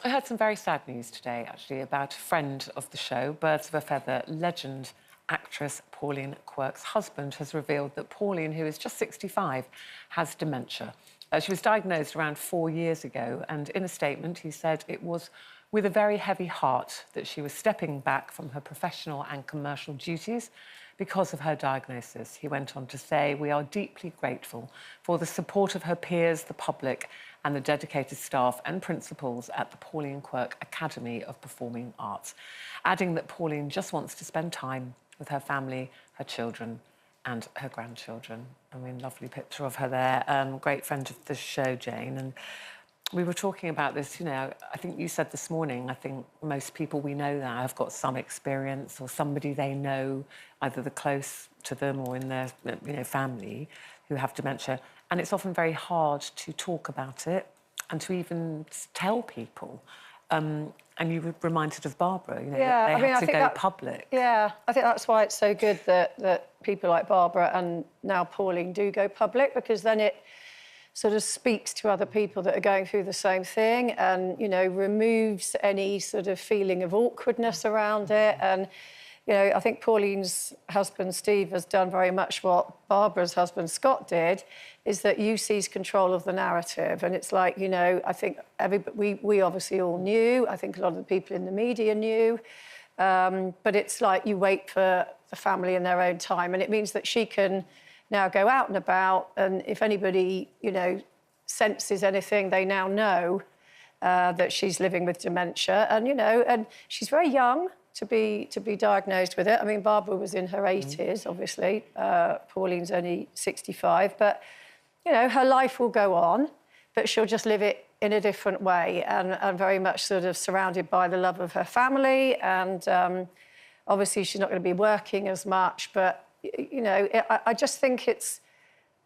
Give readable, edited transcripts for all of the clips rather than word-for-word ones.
I heard some very sad news today, actually, about a friend of the show, Birds of a Feather legend actress Pauline Quirke's husband has revealed that Pauline, who is just 65, has dementia. She was diagnosed around 4 years ago, and in a statement he said it was with a very heavy heart that she was stepping back from her professional and commercial duties because of her diagnosis. He went on to say, "We are deeply grateful for the support of her peers, the public, and the dedicated staff and principals at the Pauline Quirke Academy of Performing Arts," adding that Pauline just wants to spend time with her family, her children and her grandchildren. I mean, lovely picture of her there. Great friend of the show, Jane. And we were talking about this, you know, I think you said this morning, I think most people we know now have got some experience or somebody they know, either the close to them or in their, you know, family who have dementia. And it's often very hard to talk about it and to even tell people. And you were reminded of Barbara, you know, they had to go public. Yeah, I think that's why it's so good that people like Barbara and now Pauline do go public, because then it sort of speaks to other people that are going through the same thing and, you know, removes any sort of feeling of awkwardness around it. And, you know, I think Pauline's husband, Steve, has done very much what Barbara's husband, Scott, did, is that you seize control of the narrative. And it's like, you know, I think we obviously all knew. I think a lot of the people in the media knew. But it's like you wait for the family in their own time. And it means that she can now go out and about. And if anybody, you know, senses anything, they now know that she's living with dementia. And, you know, and she's very young to be diagnosed with it. I mean, Barbara was in her 80s, obviously. Pauline's only 65. But, you know, her life will go on, but she'll just live it in a different way and very much sort of surrounded by the love of her family. And obviously she's not going to be working as much. But, you know, I just think it's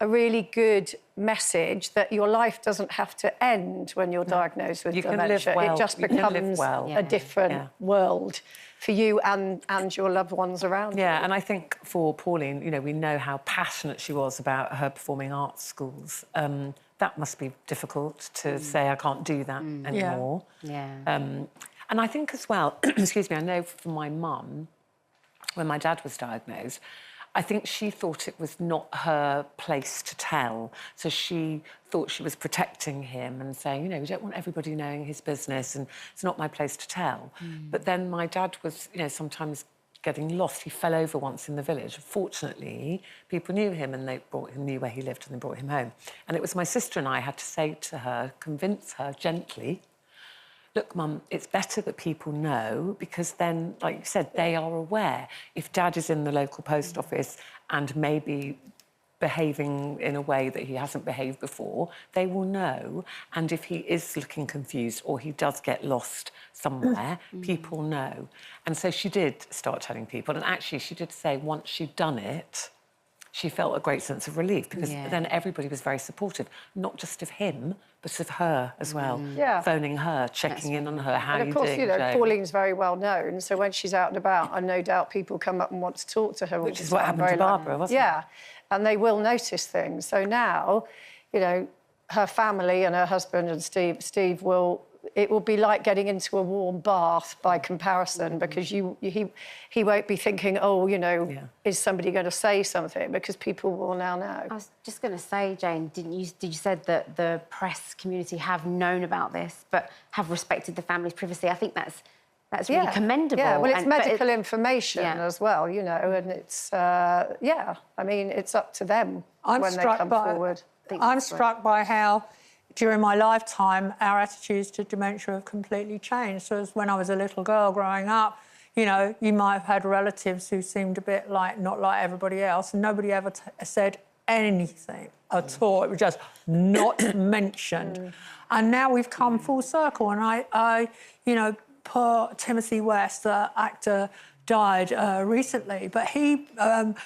a really good message that your life doesn't have to end when you're diagnosed with dementia. It just becomes a different world for you and your loved ones around you. Yeah, and I think for Pauline, you know, we know how passionate she was about her performing arts schools. That must be difficult to say, I can't do that anymore. Yeah. And I think as well, excuse me, I know from my mum, when my dad was diagnosed, I think she thought it was not her place to tell. So she thought she was protecting him and saying, you know, we don't want everybody knowing his business and it's not my place to tell. But then my dad was, you know, sometimes getting lost. He fell over once in the village. Fortunately, people knew him and they knew where he lived and they brought him home. And it was my sister and I had to say to her, convince her gently, look, Mum, it's better that people know because then, like you said, they are aware. If Dad is in the local post office and maybe behaving in a way that he hasn't behaved before, they will know. And if he is looking confused or he does get lost somewhere, people know. And so she did start telling people. And actually, she did say once she'd done it, she felt a great sense of relief because then everybody was very supportive, not just of him, but of her as well. Phoning her, checking in on her, how and of course, you know, Pauline's very well known, so when she's out and about, and no doubt people come up and want to talk to her. Which is what happened to Barbara, wasn't it? Yeah, and they will notice things. So now, you know, her family and her husband and Steve it will be like getting into a warm bath by comparison because he won't be thinking, oh, you know, is somebody going to say something? Because people will now know. I was just going to say, Jane, did you said that the press community have known about this but have respected the family's privacy? I think that's really commendable. Yeah, well, it's medical information as well, you know, and it's, I mean, it's up to them when they come forward. I'm struck by how during my lifetime, our attitudes to dementia have completely changed. So as when I was a little girl growing up, you know, you might have had relatives who seemed a bit like, not like everybody else, and nobody ever said anything at all. It was just not mentioned. And now we've come full circle, and I you know, poor Timothy West, the actor, died recently, but he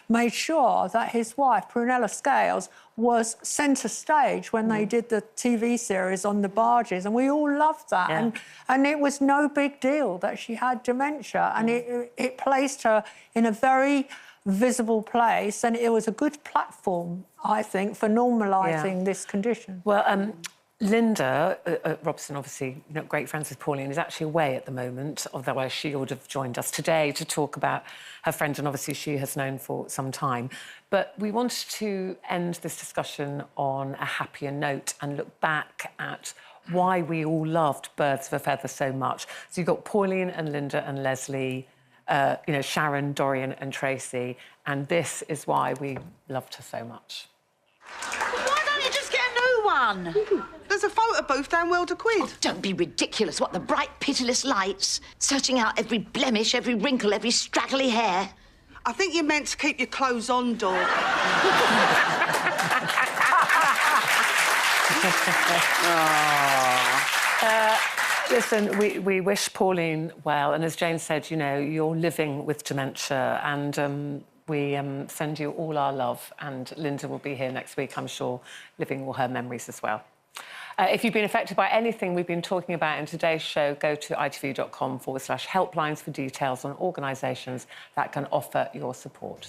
made sure that his wife, Prunella Scales, was centre stage when they did the TV series on the barges, and we all loved that. And it was no big deal that she had dementia, and it placed her in a very visible place, and it was a good platform, I think, for normalising this condition. Well, Linda Robson, obviously great friends with Pauline, is actually away at the moment, otherwise she would have joined us today to talk about her friend, and obviously she has known for some time. But we wanted to end this discussion on a happier note and look back at why we all loved Birds of a Feather so much. So you've got Pauline and Linda and Leslie, Sharon, Dorian and Tracy, and this is why we loved her so much. Why don't you just get a new one? There's a photo booth down Wilder Quid. Oh, don't be ridiculous. What, the bright, pitiless lights? Searching out every blemish, every wrinkle, every straggly hair. I think you're meant to keep your clothes on, dog. Listen, we wish Pauline well, and as Jane said, you're living with dementia, and we send you all our love, and Linda will be here next week, I'm sure, living all her memories as well. If you've been affected by anything we've been talking about in today's show, go to itv.com/helplines for details on organisations that can offer your support.